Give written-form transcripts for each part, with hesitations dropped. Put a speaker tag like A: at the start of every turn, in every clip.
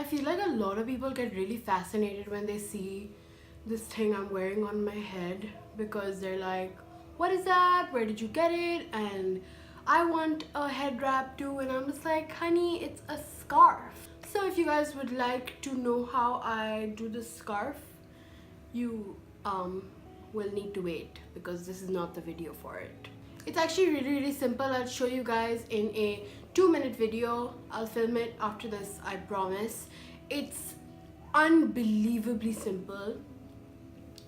A: feel like a lot of people get really fascinated when they see this thing I'm wearing on my head, because they're like, what is that? Where did you get it? And I want a head wrap too, and I'm just like, honey, it's a scarf. So if you guys would like to know how I do the scarf, you will need to wait, because this is not the video for it. It's actually really simple. I'll show you guys in a 2-minute video. I'll film it after this, I promise. It's unbelievably simple.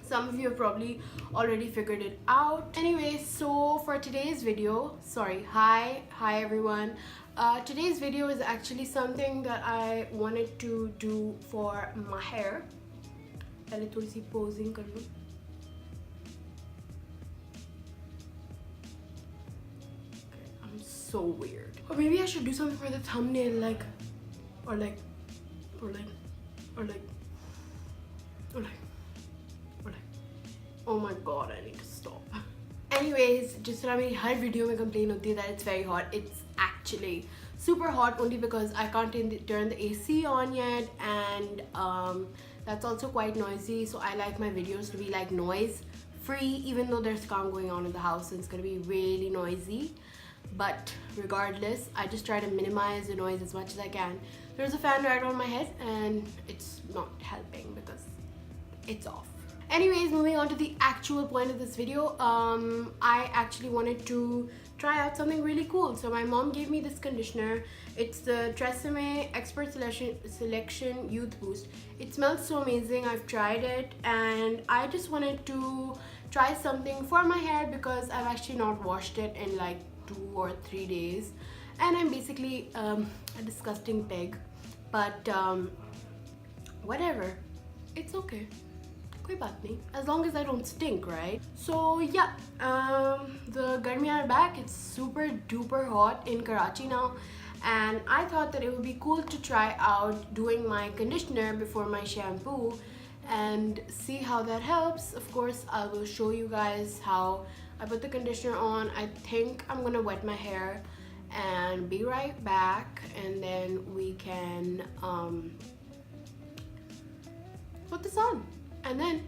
A: Some of you have probably already figured it out. Anyway, so for today's video, hi everyone. Today's video is actually something that I wanted to do for my hair. पहले थोड़ी सी posing कर लूँ. I'm so weird. Or maybe I should do something for the thumbnail, or oh my god, I need to stop. Anyways, just like मेरी हर video में complain होती है that it's very hot. It's actually super hot only because I can't turn the AC on yet, and that's also quite noisy. So I like my videos to be like noise free, even though there's scam going on in the house and it's gonna be really noisy. But regardless, I just try to minimize the noise as much as I can. There's a fan right on my head and it's not helping because it's off. Anyways, moving on to the actual point of this video, I actually wanted to try out something really cool. So my mom gave me this conditioner. It's the Tresemme Expert Selection Youth Boost. It smells so amazing. I've tried it and I just wanted to try something for my hair because I've actually not washed it in like 2 or 3 days, and I'm basically a disgusting pig, but whatever, it's okay. कोई बात नहीं, as long as I don't stink, right? So yeah, the garmiyan are back. It's super duper hot in Karachi now, and I thought that it would be cool to try out doing my conditioner before my shampoo and see how that helps. Of course, I will show you guys how I put the conditioner on. I think I'm gonna wet my hair and be right back, and then we can put this on and then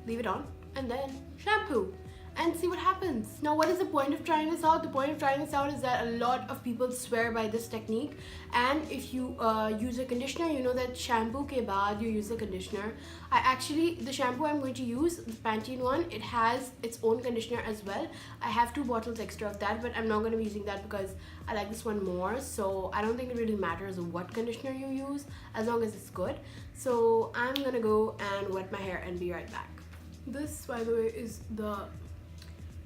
A: leave it on and then shampoo and see what happens. Now, what is the point of trying this out? The point of trying this out is that a lot of people swear by this technique, and if you use a conditioner, you know that shampoo ke baad you use a conditioner. The shampoo I'm going to use, the Pantene one, it has its own conditioner as well. I have 2 bottles extra of that, but I'm not going to be using that because I like this one more. So I don't think it really matters what conditioner you use as long as it's good. So I'm gonna go and wet my hair and be right back. This, by the way, is the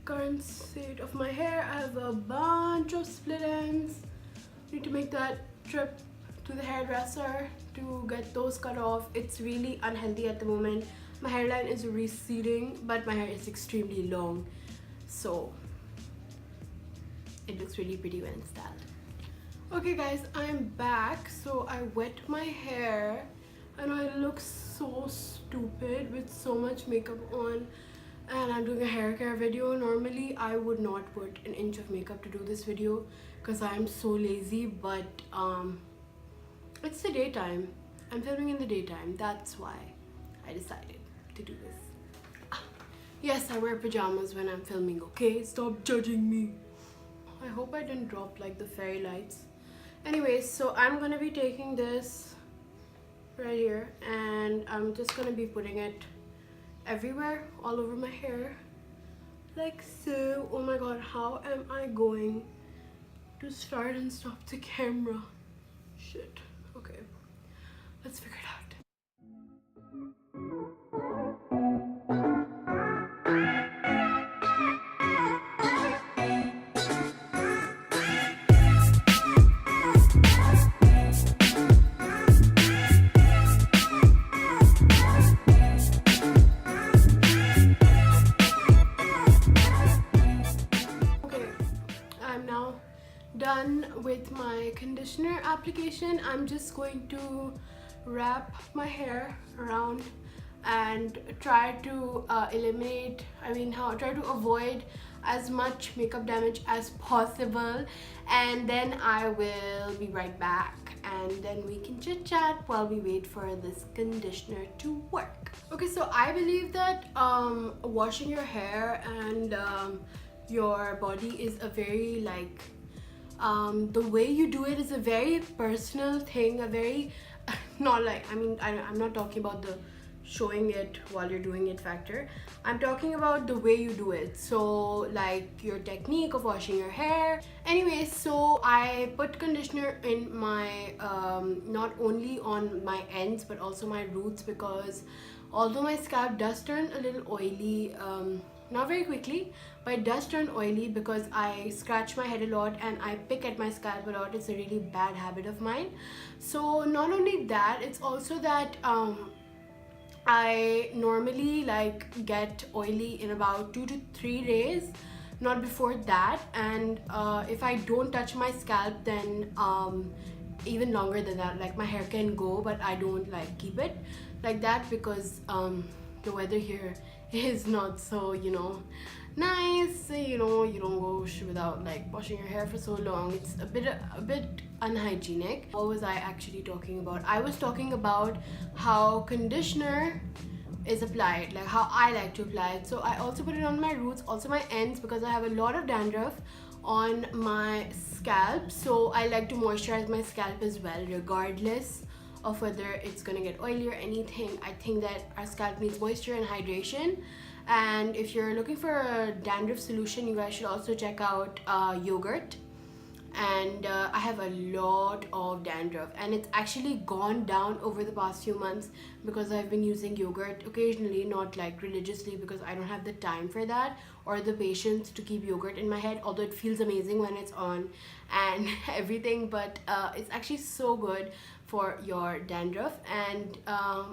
A: current state of my hair. I have a bunch of split ends. Need to make that trip to the hairdresser to get those cut off. It's really unhealthy at the moment. My hairline is receding, but my hair is extremely long, so it looks really pretty when it's styled. Okay guys, I'm back. So I wet my hair and I look so stupid with so much makeup on, and I'm doing a hair care video. Normally I would not put an inch of makeup to do this video because I'm so lazy, but it's the daytime. I'm filming in the daytime. That's why I decided to do this. Yes, I wear pajamas when I'm filming, okay? Stop judging me. I hope I didn't drop like the fairy lights. Anyways, so I'm gonna be taking this right here and I'm just gonna be putting it everywhere, all over my hair, like so. Oh my god, how am I going to start and stop the camera? Shit. Okay, let's figure it out. Done with my conditioner application. I'm just going to wrap my hair around and try to try to avoid as much makeup damage as possible, and then I will be right back and then we can chit chat while we wait for this conditioner to work. Okay, so I believe that washing your hair and your body is a very like the way you do it is a very personal thing, a very not like, I mean, I'm not talking about the showing it while you're doing it factor. I'm talking about the way you do it, so like your technique of washing your hair. Anyways, so I put conditioner in my not only on my ends but also my roots, because although my scalp does turn a little oily, not very quickly, but it does turn oily because I scratch my head a lot and I pick at my scalp a lot. It's a really bad habit of mine. So not only that, it's also that I normally like get oily in about 2 to 3 days, not before that. And if I don't touch my scalp, then even longer than that. Like my hair can go, but I don't like keep it like that because the weather here is not so, you know, nice. You know, you don't go without like washing your hair for so long. It's a bit unhygienic. What was I actually talking about? I was talking about how conditioner is applied, like how I like to apply it. So I also put it on my roots, also my ends, because I have a lot of dandruff on my scalp. So I like to moisturize my scalp as well, regardless of whether it's gonna get oily or anything. I think that our scalp needs moisture and hydration. And if you're looking for a dandruff solution, you guys should also check out yogurt. And I have a lot of dandruff, and it's actually gone down over the past few months because I've been using yogurt occasionally, not like religiously, because I don't have the time for that or the patience to keep yogurt in my head, although it feels amazing when it's on and everything. But it's actually so good for your dandruff, and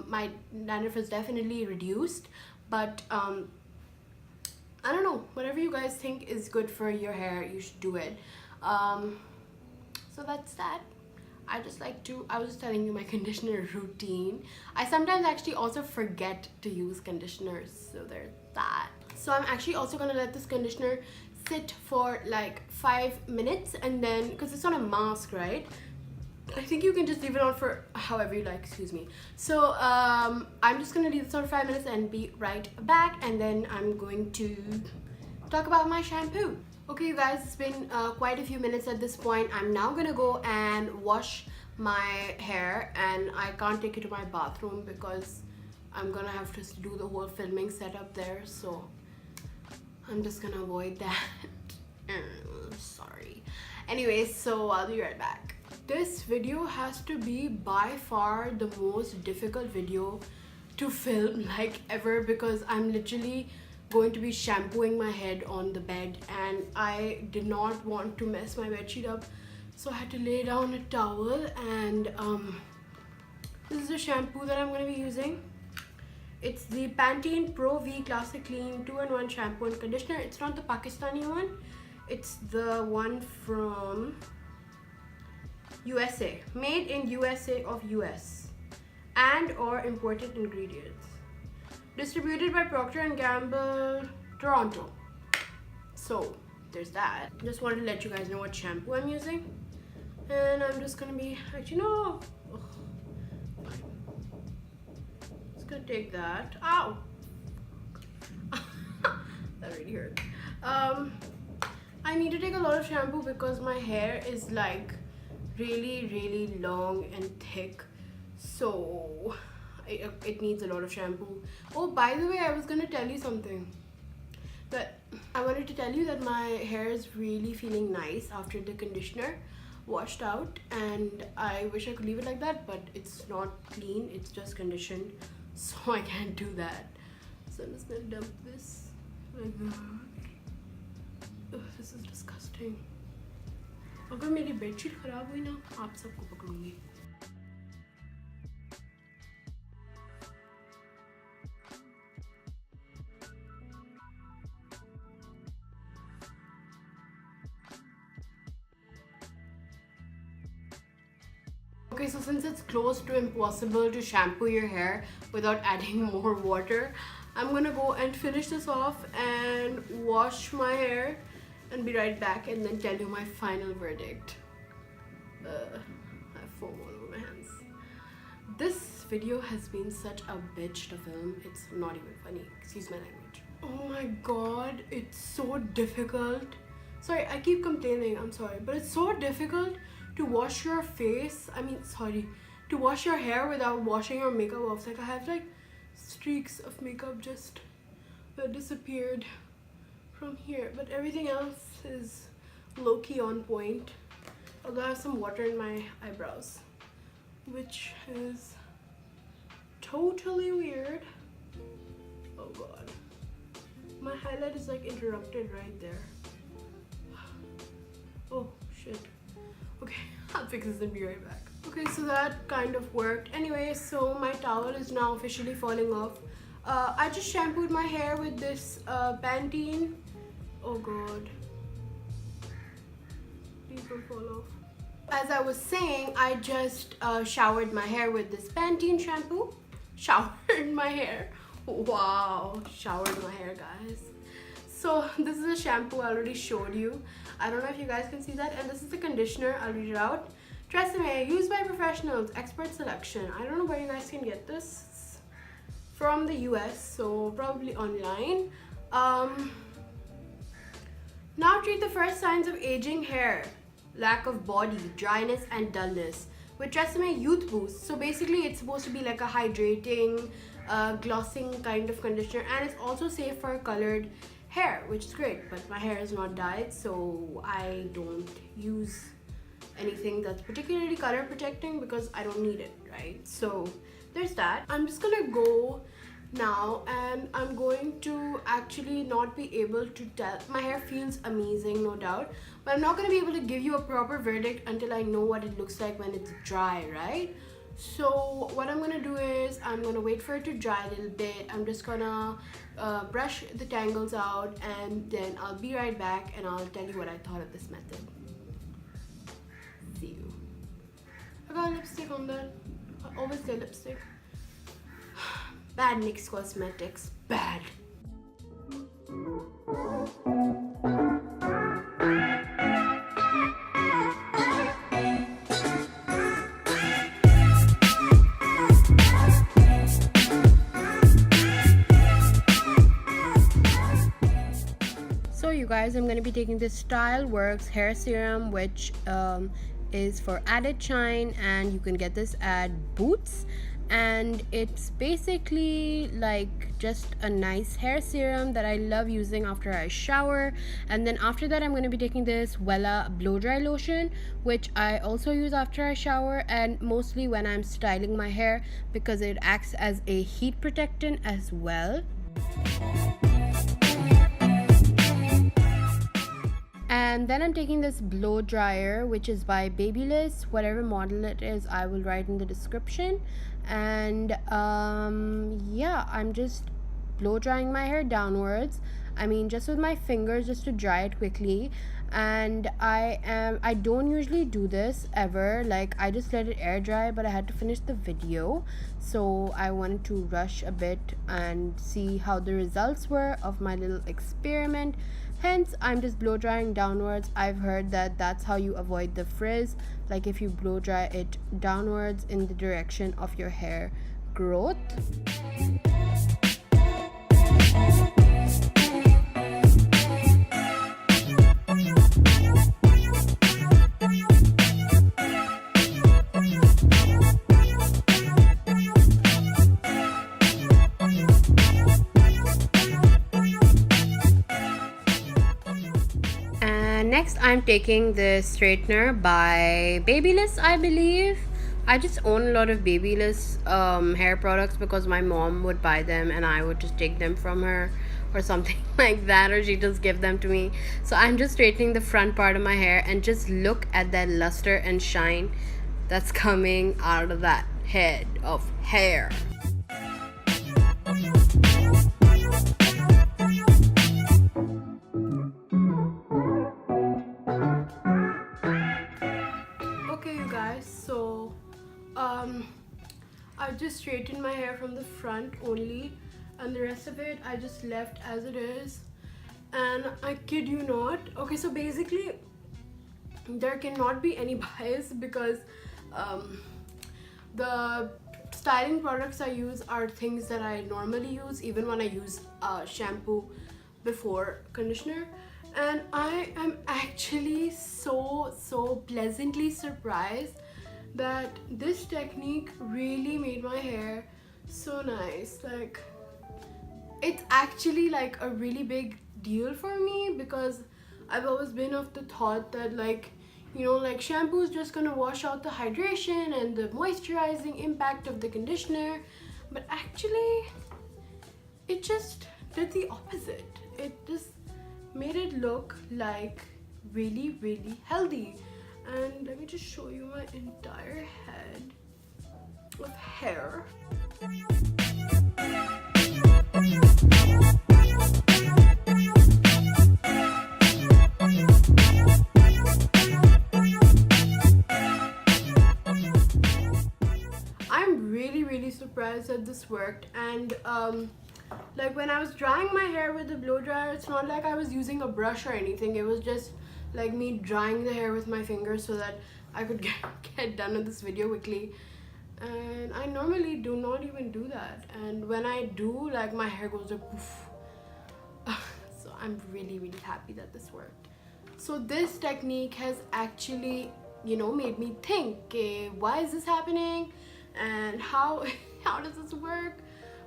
A: my dandruff is definitely reduced. But I don't know, whatever you guys think is good for your hair, you should do it. So that's that. I was just telling you my conditioner routine. I sometimes actually also forget to use conditioners, so there's that. So I'm actually also gonna let this conditioner sit for like 5 minutes, and then, because it's on a mask, right? I think you can just leave it on for however you like, excuse me. So I'm just gonna leave this on for 5 minutes and be right back, and then I'm going to talk about my shampoo. Okay, you guys, it's been quite a few minutes at this point. I'm now gonna go and wash my hair, and I can't take it to my bathroom because I'm gonna have to do the whole filming setup there, so I'm just gonna avoid that. Sorry. Anyways, so I'll be right back. This video has to be by far the most difficult video to film like ever, because I'm literally going to be shampooing my head on the bed, and I did not want to mess my bedsheet up, so I had to lay down a towel. And this is the shampoo that I'm going to be using. It's the Pantene Pro V Classic Clean 2-in-1 shampoo and conditioner. It's not the Pakistani one, it's the one from USA, made in USA of US and or imported ingredients. Distributed by Procter & Gamble, Toronto. So there's that. Just wanted to let you guys know what shampoo I'm using. And I'm just gonna be, actually no. Ugh. Fine. Just gonna take that. Ow! That really hurt. I need to take a lot of shampoo because my hair is like really long and thick. So it needs a lot of shampoo. Oh, by the way, I was gonna tell you something. But I wanted to tell you that my hair is really feeling nice after the conditioner washed out, and I wish I could leave it like that, but it's not clean, it's just conditioned, so I can't do that. So I'm just gonna dump this like that. Ugh, this is disgusting. अगर मेरी bedsheet खराब हुई ना, आप सबको पकड़ूंगी. Okay, so since it's close to impossible to shampoo your hair without adding more water, I'm gonna go and finish this off and wash my hair and be right back and then tell you my final verdict. I have FOMO video has been such a bitch to film. It's not even funny. Excuse my language. Oh my god, it's so difficult. Sorry, I keep complaining. I'm sorry, but it's so difficult to wash your face. To wash your hair without washing your makeup off. Like I have like streaks of makeup just that disappeared from here, but everything else is low-key on point. Although I have some water in my eyebrows, which is totally weird. Oh god, my highlight is like interrupted right there. Oh shit. Okay, I'll fix this and be right back. Okay, so that kind of worked. Anyway, so my towel is now officially falling off. I just shampooed my hair with this Pantene. Oh god, please don't fall off. As I was saying, I just showered my hair with this Pantene shampoo. Showered my hair. Wow, showered my hair, guys. So this is a shampoo I already showed you. I don't know if you guys can see that. And this is the conditioner. I'll read it out. Tresemme, used by professionals, expert selection. I don't know where you guys can get this. It's from the US, so probably online. Now treat the first signs of aging hair, lack of body, dryness and dullness with Tresemme Youth Boost. So basically it's supposed to be like a hydrating, glossing kind of conditioner, and it's also safe for colored hair, which is great, but my hair is not dyed, so I don't use anything that's particularly color protecting because I don't need it, right? So there's that. I'm just gonna go now and I'm going to actually not be able to tell. My hair feels amazing, no doubt, but I'm not going to be able to give you a proper verdict until I know what it looks like when it's dry, right? So what I'm going to do is I'm going to wait for it to dry a little bit. I'm just gonna brush the tangles out, and then I'll be right back and I'll tell you what I thought of this method. See you. I got lipstick on that. I always get lipstick. Bad NYX Cosmetics, bad. So you guys, I'm going to be taking this Styleworks hair serum, which is for added shine, and you can get this at Boots. And it's basically like just a nice hair serum that I love using after I shower. And then after that, I'm going to be taking this Wella blow dry lotion, which I also use after I shower and mostly when I'm styling my hair, because it acts as a heat protectant as well. And then I'm taking this blow dryer, which is by Babyliss. Whatever model it is, I will write in the description. And yeah, I'm just blow drying my hair downwards. I mean, just with my fingers, just to dry it quickly. And I don't usually do this ever. Like, I just let it air dry, but I had to finish the video, so I wanted to rush a bit and see how the results were of my little experiment. Hence, I'm just blow drying downwards. I've heard that that's how you avoid the frizz, like if you blow dry it downwards in the direction of your hair growth. Next, I'm taking this straightener by Babyliss, I believe. I just own a lot of Babyliss hair products because my mom would buy them and I would just take them from her or something like that, or she just give them to me. So I'm just straightening the front part of my hair, and just look at that luster and shine that's coming out of that head of hair. So I just straightened my hair from the front only, and the rest of it I just left as it is, and I kid you not. Okay, so basically there cannot be any bias because the styling products I use are things that I normally use even when I use shampoo before conditioner. And I am actually so pleasantly surprised that this technique really made my hair so nice. Like, it's actually like a really big deal for me because I've always been of the thought that, like, you know, like shampoo is just gonna wash out the hydration and the moisturizing impact of the conditioner, but actually it just did the opposite. It just made it look like really healthy. And let me just show you my entire head of hair. I'm really surprised that this worked. And like, when I was drying my hair with the blow dryer, it's not like I was using a brush or anything. It was just like me drying the hair with my fingers so that I could get done with this video quickly. And I normally do not even do that, and when I do, like, my hair goes like poof. So I'm really happy that this worked. So this technique has actually, you know, made me think, okay, why is this happening and how does this work?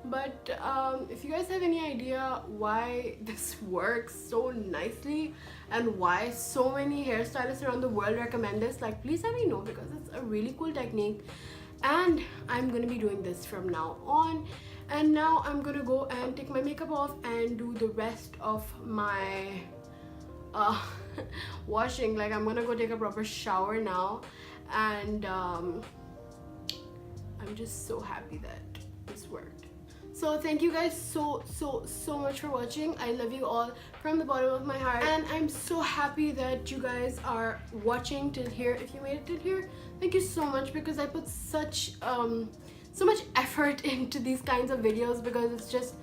A: But if you guys have any idea why this works so nicely and why so many hairstylists around the world recommend this, like, please let me know, because it's a really cool technique. And I'm gonna be doing this from now on. And now I'm gonna go and take my makeup off and do the rest of my washing. Like, I'm gonna go take a proper shower now. And I'm just so happy that this worked. So thank you guys so much for watching. I love you all from the bottom of my heart, and I'm so happy that you guys are watching till here. If you made it till here, thank you so much, because I put such so much effort into these kinds of videos, because it's just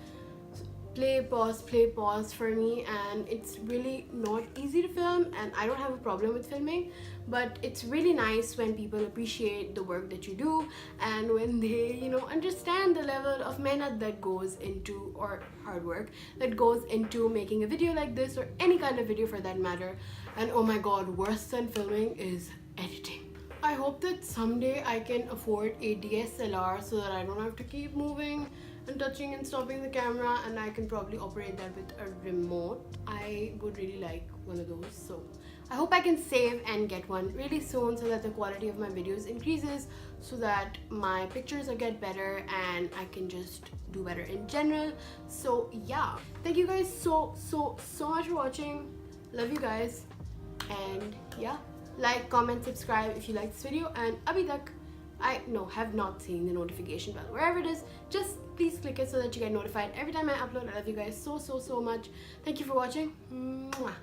A: play pause for me, and it's really not easy to film, and I don't have a problem with filming, but it's really nice when people appreciate the work that you do, and when they, you know, understand the level of mehnat that goes into, or hard work that goes into making a video like this, or any kind of video for that matter. And oh my god, worse than filming is editing. I hope that someday I can afford a DSLR so that I don't have to keep moving and touching and stopping the camera, and I can probably operate that with a remote. I would really like one of those, so I hope I can save and get one really soon, so that the quality of my videos increases, so that my pictures will get better and I can just do better in general. So yeah, thank you guys so much for watching. Love you guys, and yeah, like, comment, subscribe if you like this video, and abhi tak have not seen the notification bell, wherever it is, just please click it so that you get notified every time I upload. I love you guys so much. Thank you for watching. Mwah.